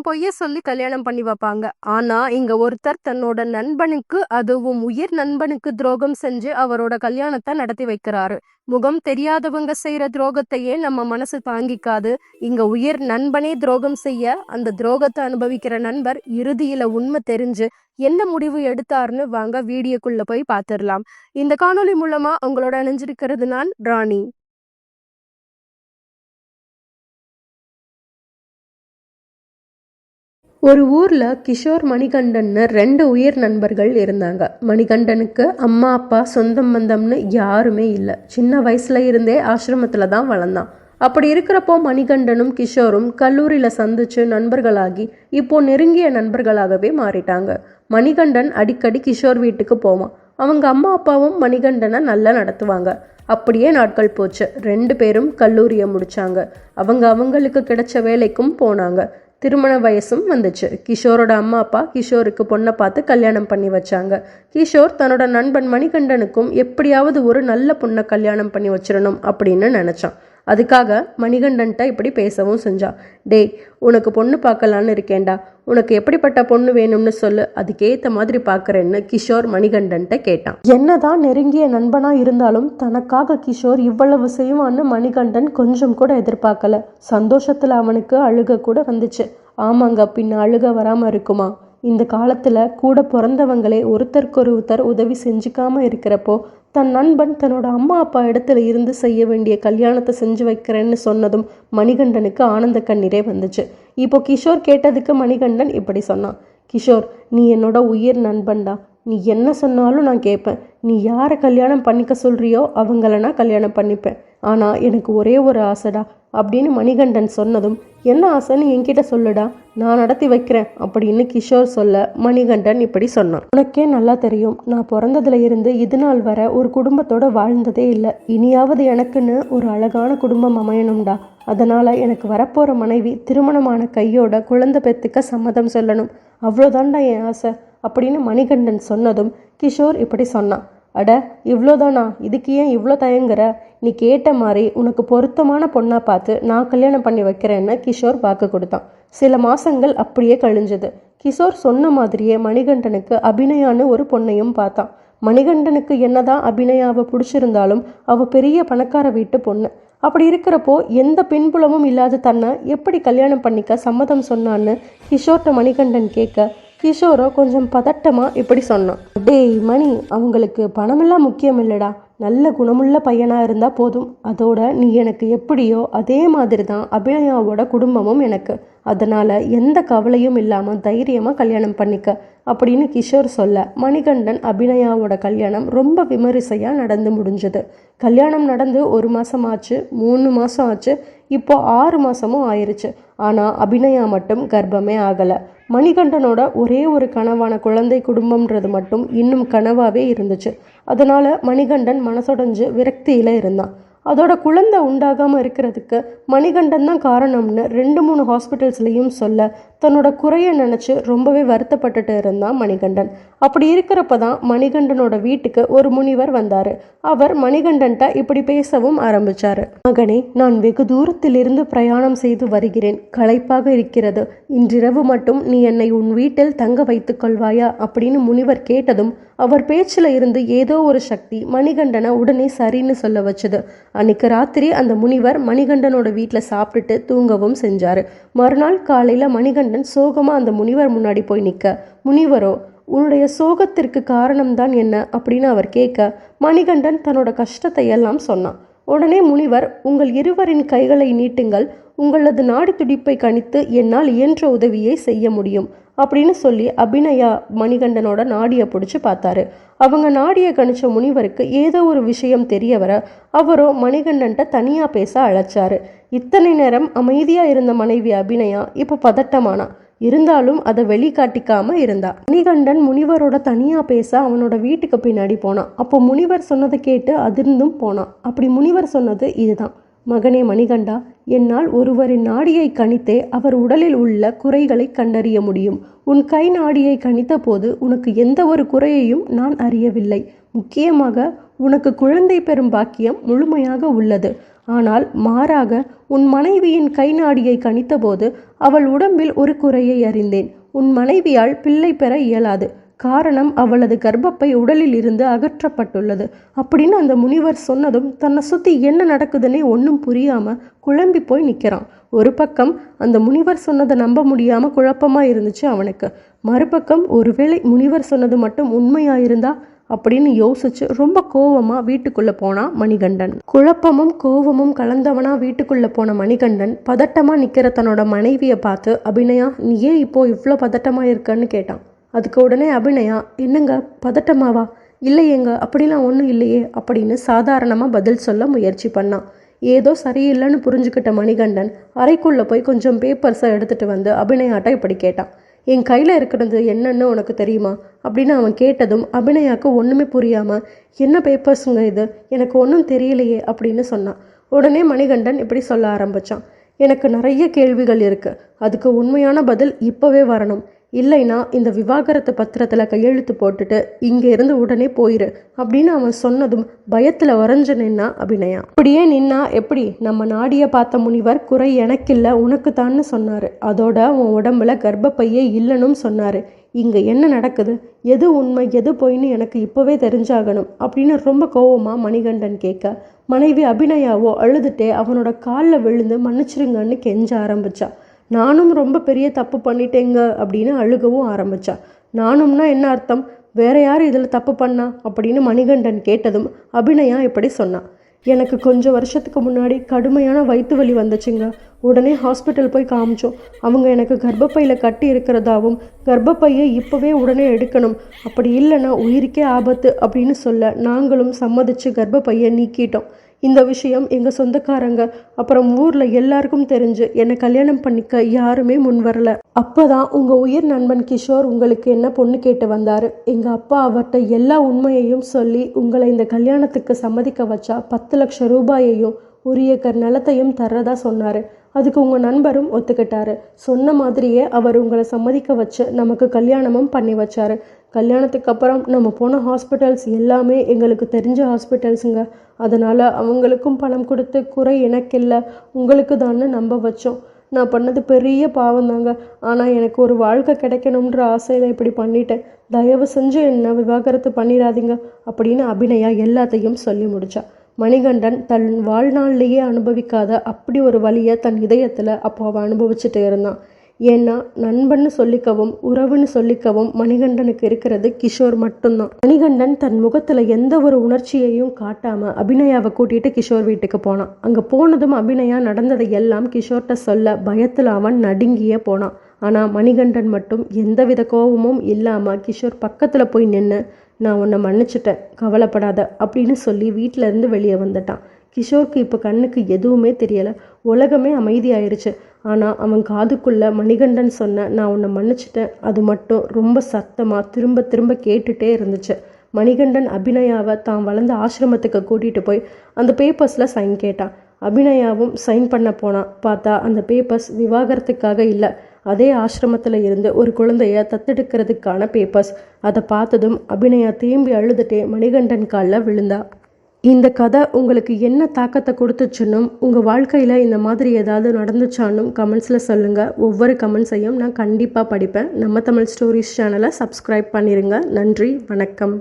பொய்ய சொல்லி கல்யாணம் பண்ணி வைப்பாங்க. ஆனா இங்க ஒருத்தர் தன்னோட நண்பனுக்கு, அதுவும் உயிர் நண்பனுக்கு துரோகம் செஞ்சு அவரோட கல்யாணத்தை நடத்தி வைக்கிறாரு. முகம் தெரியாதவங்க செய்யற துரோகத்தையே நம்ம மனசு தாங்கிக்காது. இங்க உயிர் நண்பனே துரோகம் செய்ய அந்த துரோகத்தை அனுபவிக்கிற நண்பர் இறுதியில உண்மை தெரிஞ்சு என்ன முடிவு எடுத்தாருன்னு வாங்க வீடியோக்குள்ள போய் பார்த்துடலாம். இந்த காணொளி மூலமா உங்களோட இணைஞ்சிருக்கிறது நான் ராணி. ஒரு ஊர்ல கிஷோர் மணிகண்டன்னு 2 உயிர் நண்பர்கள் இருந்தாங்க. மணிகண்டனுக்கு அம்மா அப்பா சொந்தம் பந்தம்னு யாருமே இல்லை. சின்ன வயசுல இருந்தே ஆசிரமத்துல தான் வளர்ந்தான். அப்படி இருக்கிறப்போ மணிகண்டனும் கிஷோரும் கல்லூரியில சந்திச்சு நண்பர்களாகி இப்போ நெருங்கிய நண்பர்களாகவே மாறிட்டாங்க. மணிகண்டன் அடிக்கடி கிஷோர் வீட்டுக்கு போவான். அவங்க அம்மா அப்பாவும் மணிகண்டனை நல்லா நடத்துவாங்க. அப்படியே நாட்கள் போச்சு. 2 பேரும் கல்லூரியை முடிச்சாங்க. அவங்களுக்கு கிடைச்ச வேலைக்கும் போனாங்க. திருமண வயசும் வந்துச்சு. கிஷோரோட அம்மா அப்பா கிஷோருக்கு பொண்ணை பார்த்து கல்யாணம் பண்ணி வச்சாங்க. கிஷோர் தன்னோட நண்பன் மணிகண்டனுக்கும் எப்படியாவது ஒரு நல்ல பொண்ணை கல்யாணம் பண்ணி வச்சிடணும் அப்படின்னு நினைச்சான். அதுக்காக மணிகண்டன்ட்ட இப்படி பேசவும் செஞ்சான். டேய், உனக்கு பொண்ணு பார்க்கலான்னு இருக்கேன்டா, உனக்கு எப்படிப்பட்ட பொண்ணு வேணும்னு சொல்லு, அதுக்கேற்ற மாதிரி பார்க்குறேன்னு கிஷோர் மணிகண்டன்ட்ட கேட்டான். என்னதான் நெருங்கிய நண்பனா இருந்தாலும் தனக்காக கிஷோர் இவ்வளவு செய்வான்னு மணிகண்டன் கொஞ்சம் கூட எதிர்பார்க்கல. சந்தோஷத்துல அவனுக்கு அழுக கூட வந்துச்சு. ஆமாங்க, பின்ன அழுக வராம இருக்குமா? இந்த காலத்துல கூட பிறந்தவங்களே ஒருத்தருக்கொருத்தர் உதவி செஞ்சுக்காம இருக்கிறப்போ தன் நண்பன் தன்னோட அம்மா அப்பா இடத்துல இருந்து செய்ய வேண்டிய கல்யாணத்தை செஞ்சு வைக்கிறேன்னு சொன்னதும் மணிகண்டனுக்கு ஆனந்த கண்ணீரே வந்துச்சு. இப்போ கிஷோர் கேட்டதுக்கு மணிகண்டன் இப்படி சொன்னான். கிஷோர், நீ என்னோட உயிர் நண்பன்டா. நீ என்ன சொன்னாலும் நான் கேட்பேன். நீ யாரை கல்யாணம் பண்ணிக்க சொல்றியோ அவங்கள நான் கல்யாணம் பண்ணிப்பேன். ஆனால் எனக்கு ஒரே ஒரு ஆசைடா அப்படின்னு மணிகண்டன் சொன்னதும், என்ன ஆசைன்னு என்கிட்ட சொல்லுடா, நான் நடத்தி வைக்கிறேன் அப்படின்னு கிஷோர் சொல்ல மணிகண்டன் இப்படி சொன்னான். உனக்கே நல்லா தெரியும், நான் பிறந்ததுல இருந்து இது நாள் வர ஒரு குடும்பத்தோட வாழ்ந்ததே இல்லை. இனியாவது எனக்குன்னு ஒரு அழகான குடும்பம் அமையணும்டா. அதனால எனக்கு வரப்போற மனைவி திருமணமான கையோட குழந்தை பெத்துக்க சம்மதம் சொல்லணும். அவ்வளோதான்டா என் ஆசை அப்படின்னு மணிகண்டன் சொன்னதும் கிஷோர் இப்படி சொன்னான். அட, இவ்வளோதானா? இதுக்கு ஏன் இவ்வளோ தயங்குற? நீ கேட்ட மாதிரி உனக்கு பொருத்தமான பொண்ணா பார்த்து நான் கல்யாணம் பண்ணி வைக்கிறேன்னு கிஷோர் வாக்கு கொடுத்தான். சில மாசங்கள் அப்படியே கழிஞ்சது. கிஷோர் சொன்ன மாதிரியே மணிகண்டனுக்கு அபிநயான்னு ஒரு பொண்ணையும் பார்த்தான். மணிகண்டனுக்கு என்னதான் அபிநயாவை பிடிச்சிருந்தாலும் அவ பெரிய பணக்கார வீட்டு பொண்ணு. அப்படி இருக்கிறப்போ எந்த பின்புலமும் இல்லாத தன்னை எப்படி கல்யாணம் பண்ணிக்க சம்மதம் சொன்னான்னு கிஷோர்ட்ட மணிகண்டன் கேட்க கிஷோரோ கொஞ்சம் பதட்டமா இப்படி சொன்னான். டேய் மணி, அவங்களுக்கு பணமெல்லாம் முக்கியம் இல்லடா, நல்ல குணமுள்ள பையனா இருந்தா போதும். அதோட நீ எனக்கு எப்படியோ அதே மாதிரி தான் அபிநயாவோட குடும்பமும் எனக்கு. அதனால எந்த கவலையும் இல்லாம தைரியமா கல்யாணம் பண்ணிக்க அப்படின்னு கிஷோர் சொல்ல மணிகண்டன் அபிநயாவோட கல்யாணம் ரொம்ப விமரிசையா நடந்து முடிஞ்சது. கல்யாணம் நடந்து 1 மாசம் ஆச்சு, 3 மாசம் ஆச்சு, இப்போ 6 மாசமும் ஆயிருச்சு. ஆனா அபிநயா மட்டும் கர்ப்பமே ஆகல. மணிகண்டனோட ஒரே ஒரு கனவான குழந்தை குடும்பம்ன்றது மட்டும் இன்னும் கனவாவே இருந்துச்சு. அதனால மணிகண்டன் மனசுடைஞ்சு விரக்தியில இருந்தான். அதோட குழந்தை உண்டாகாம இருக்கிறதுக்கு மணிகண்டன் தான் காரணம்னு 2-3 ஹாஸ்பிட்டல்ஸ்லையும் சொல்ல தன்னோட குறைய நினைச்சு ரொம்பவே வருத்தப்பட்டுட்டு இருந்தான் மணிகண்டன். அப்படி இருக்கிறப்ப தான் மணிகண்டனோட வீட்டுக்கு ஒரு முனிவர் வந்தாரு. அவர் மணிகண்டன்ட்ட இப்படி பேசவும் ஆரம்பிச்சாரு. மகனே, நான் வெகு தூரத்திலிருந்து பிரயாணம் செய்து வருகிறேன், களைப்பாக இருக்கிறது. இன்றிரவு மட்டும் நீ என்னை உன் வீட்டில் தங்க வைத்துக் கொள்வாயா அப்படின்னு முனிவர் கேட்டதும் அவர் பேச்சில் இருந்து ஏதோ ஒரு சக்தி மணிகண்டனை உடனே சரின்னு சொல்ல வச்சது. அன்னைக்கு ராத்திரி அந்த முனிவர் மணிகண்டனோட வீட்டில் சாப்பிட்டுட்டு தூங்கவும் செஞ்சாரு. மறுநாள் காலையில மணிகண்டன் சோகமா அந்த முனிவர் முன்னாடி போய் நிற்க, முனிவரோ உன்னுடைய சோகத்திற்கு காரணம்தான் என்ன அப்படின்னு அவர் கேட்க மணிகண்டன் தன்னோட கஷ்டத்தை எல்லாம் சொன்னான். உடனே முனிவர், உங்கள் இருவரின் கைகளை நீட்டுங்கள், உங்களது நாடி துடிப்பை கணித்து என்னால் இயன்ற உதவியை செய்ய முடியும் அப்படின்னு சொல்லி அபிநயா மணிகண்டனோட நாடியை பிடிச்சி பார்த்தாரு. அவங்க நாடியை கணிச்ச முனிவருக்கு ஏதோ ஒரு விஷயம் தெரிய வர அவரோ மணிகண்டன்ட்ட தனியா பேச அழைச்சாரு. இத்தனை நேரம் அமைதியா இருந்த மனைவி அபிநயா இப்போ பதட்டமானா. இருந்தாலும் அதை வெளிக்காட்டிக்காம இருந்தா. மணிகண்டன் முனிவரோட தனியா பேச அவனோட வீட்டுக்கு பின்னாடி போனான். அப்போ முனிவர் சொன்னதை கேட்டு அதிர்ந்தும் போனான். அப்படி முனிவர் சொன்னது இதுதான். மகனே மணிகண்டா, என்னால் ஒருவரின் நாடியை கணித்தே அவர் உடலில் உள்ள குறைகளை கண்டறிய முடியும். உன் கை நாடியை கணித்த போது உனக்கு எந்த ஒரு குறையையும் நான் அறியவில்லை. முக்கியமாக உனக்கு குழந்தை பெறும் பாக்கியம் முழுமையாக உள்ளது. ஆனால் மாறாக உன் மனைவியின் கை நாடியை கணித்தபோது அவள் உடம்பில் ஒரு குறையை அறிந்தேன். உன் மனைவியால் பிள்ளை பெற இயலாது. காரணம் அவளது கர்ப்பப்பை உடலில் இருந்து அகற்றப்பட்டுள்ளது அப்படின்னு அந்த முனிவர் சொன்னதும் தன்னை சுற்றி என்ன நடக்குதுன்னே ஒன்றும் புரியாமல் குழம்பி போய் நிற்கிறான். ஒரு பக்கம் அந்த முனிவர் சொன்னதை நம்ப முடியாமல் குழப்பமாக இருந்துச்சு அவனுக்கு. மறுபக்கம் ஒருவேளை முனிவர் சொன்னது மட்டும் உண்மையாயிருந்தா அப்படின்னு யோசிச்சு ரொம்ப கோவமாக வீட்டுக்குள்ளே போனான் மணிகண்டன். குழப்பமும் கோவமும் கலந்தவனா வீட்டுக்குள்ளே போன மணிகண்டன் பதட்டமாக நிற்கிற தன்னோட மனைவியை பார்த்து, அபிநயா நீ ஏன் இப்போ இவ்வளோ பதட்டமாக இருக்கன்னு கேட்டான். அதுக்கு உடனே அபிநயா, என்னங்க பதட்டமாவா? இல்லையேங்க, அப்படிலாம் ஒன்றும் இல்லையே அப்படின்னு சாதாரணமாக பதில் சொல்ல முயற்சி பண்ணான். ஏதோ சரியில்லைன்னு புரிஞ்சுக்கிட்ட மணிகண்டன் அறைக்குள்ளே போய் கொஞ்சம் பேப்பர்ஸை எடுத்துகிட்டு வந்து அபிநயாட்ட இப்படி கேட்டான். என் கையில் இருக்கிறது என்னன்னு உனக்கு தெரியுமா அப்படின்னு அவன் கேட்டதும் அபிநயாவுக்கு ஒன்றுமே புரியாமல், என்ன பேப்பர்ஸுங்க இது, எனக்கு ஒன்றும் தெரியலையே அப்படின்னு சொன்னான். உடனே மணிகண்டன் இப்படி சொல்ல ஆரம்பித்தான். எனக்கு நிறைய கேள்விகள் இருக்குது, அதுக்கு உண்மையான பதில் இப்போவே வரணும். இல்லைன்னா இந்த விவாகரத்து பத்திரத்தில் கையெழுத்து போட்டுட்டு இங்கே இருந்து உடனே போயிரு அப்படின்னு அவன் சொன்னதும் பயத்தில் வரைஞ்சு நின்னா அபிநயா. அப்படியே நின்னா எப்படி? நம்ம நாடியை பார்த்த முனிவர் குறை எனக்கில்லை உனக்கு தான்னு சொன்னார். அதோட உன் உடம்புல கர்ப்பப்பையே இல்லைன்னு சொன்னார். இங்கே என்ன நடக்குது, எது உண்மை எது பொய்ன்னு எனக்கு இப்போவே தெரிஞ்சாகணும் அப்படின்னு ரொம்ப கோவமாக மணிகண்டன் கேட்க, மனைவி அபிநயாவோ அழுதுட்டே அவனோட காலில் விழுந்து மன்னிச்சிருங்கன்னு கெஞ்ச ஆரம்பிச்சா. நானும் ரொம்ப பெரிய தப்பு பண்ணிட்டேங்க அப்படின்னு அழுகவும் ஆரம்பித்தா. நானும்னா என்ன அர்த்தம், வேற யார் இதில் தப்பு பண்ணா அப்படின்னு மணிகண்டன் கேட்டதும் அபிநயா இப்படி சொன்னான். எனக்கு கொஞ்சம் வருஷத்துக்கு முன்னாடி கடுமையான வயிற்று வலி வந்துச்சுங்க. உடனே ஹாஸ்பிட்டல் போய் காமிச்சோம். அவங்க எனக்கு கர்ப்பப்பையில் கட்டி இருக்கிறதாவும் கர்ப்பப்பையை இப்போவே உடனே எடுக்கணும், அப்படி இல்லைன்னா உயிருக்கே ஆபத்து அப்படின்னு சொல்ல நாங்களும் சம்மதிச்சு கர்ப்பப்பையை நீக்கிட்டோம். இந்த விஷயம் எங்கள் சொந்தக்காரங்க அப்புறம் ஊரில் எல்லாருக்கும் தெரிஞ்சு என்னை கல்யாணம் பண்ணிக்க யாருமே முன் வரல. அப்போ தான் உங்கள் உயிர் நண்பன் கிஷோர் உங்களுக்கு என்ன பொண்ணு கேட்டு வந்தார். எங்கள் அப்பா அவர்கிட்ட எல்லா உண்மையையும் சொல்லி உங்களை இந்த கல்யாணத்துக்கு சம்மதிக்க வச்சா 10 லட்சம் ரூபாயையும் 1 ஏக்கர் நிலத்தையும் தர்றதா சொன்னார். அதுக்கு உங்கள் நண்பரும் ஒத்துக்கிட்டாரு. சொன்ன மாதிரியே அவர் உங்களை சம்மதிக்க வச்சு நமக்கு கல்யாணமும் பண்ணி வச்சார். கல்யாணத்துக்கு அப்புறம் நம்ம போன ஹாஸ்பிட்டல்ஸ் எல்லாமே எங்களுக்கு தெரிஞ்ச ஹாஸ்பிட்டல்ஸுங்க. அதனால் அவங்களுக்கும் பணம் கொடுத்து குறை எனக்கில்லை உங்களுக்கு தான்னு நம்ப வச்சோம். நான் பண்ணது பெரிய பாவம் தாங்க. ஆனால் எனக்கு ஒரு வாழ்க்கை கிடைக்கணுன்ற ஆசையில் இப்படி பண்ணிட்டேன். தயவு செஞ்சு என்ன விவாகரத்து பண்ணிடாதீங்க அப்படின்னு அபிநயா எல்லாத்தையும் சொல்லி முடிச்சா. மணிகண்டன் தன் வாழ்நாள்லேயே அனுபவிக்காத அப்படி ஒரு வலியை தன் இதயத்தில் அப்போ அவன் அனுபவிச்சுட்டு இருந்தான். ஏன்னா நண்பன்னு சொல்லிக்கவும் உறவுன்னு சொல்லிக்கவும் மணிகண்டனுக்கு இருக்கிறது கிஷோர் மட்டும்தான். மணிகண்டன் தன் முகத்தில் எந்த ஒரு உணர்ச்சியையும் காட்டாமல் அபிநயாவை கூட்டிகிட்டு கிஷோர் வீட்டுக்கு போனான். அங்கே போனதும் அபிநயா நடந்ததை எல்லாம் கிஷோர்கிட்ட சொல்ல பயத்தில் அவன் நடுங்கியே போனான். ஆனால் மணிகண்டன் மட்டும் எந்தவித கோபமும் இல்லாமல் கிஷோர் பக்கத்தில் போய் நின்று, நான் உன்னை மன்னிச்சிட்டேன், கவலைப்படாத அப்படின்னு சொல்லி வீட்டிலேருந்து வெளியே வந்துட்டான். கிஷோருக்கு இப்போ கண்ணுக்கு எதுவுமே தெரியலை, உலகமே அமைதியாயிருச்சு. ஆனால் அவன் காதுக்குள்ளே மணிகண்டன் சொன்ன நான் உன்னை மன்னிச்சிட்டேன் அது மட்டும் ரொம்ப சத்தமாக திரும்ப திரும்ப கேட்டுகிட்டே இருந்துச்சு. மணிகண்டன் அபிநயாவை தான் வளர்ந்த ஆசிரமத்துக்கு கூட்டிகிட்டு போய் அந்த பேப்பர்ஸில் சைன் கேட்டான். அபிநயாவும் சைன் பண்ண போனான். பார்த்தா அந்த பேப்பர்ஸ் விவாகரத்துக்காக இல்லை, அதே ஆசிரமத்தில் இருந்து ஒரு குழந்தைய தத்தெடுக்கிறதுக்கான பேப்பர்ஸ். அதை பார்த்ததும் அபிநயா திரும்பி அழுதுட்டே மணிகண்டன் காலில் விழுந்தா. இந்த கதை உங்களுக்கு என்ன தாக்கத்தை கொடுத்துச்சுன்னும் உங்கள் வாழ்க்கையில் இந்த மாதிரி ஏதாவது நடந்துச்சானும் கமெண்ட்ஸில் சொல்லுங்கள். ஒவ்வொரு கமெண்ட்ஸையும் நான் கண்டிப்பாக படிப்பேன். நம்ம தமிழ் ஸ்டோரிஸ் சேனலை சப்ஸ்கிரைப் பண்ணிடுங்க. நன்றி, வணக்கம்.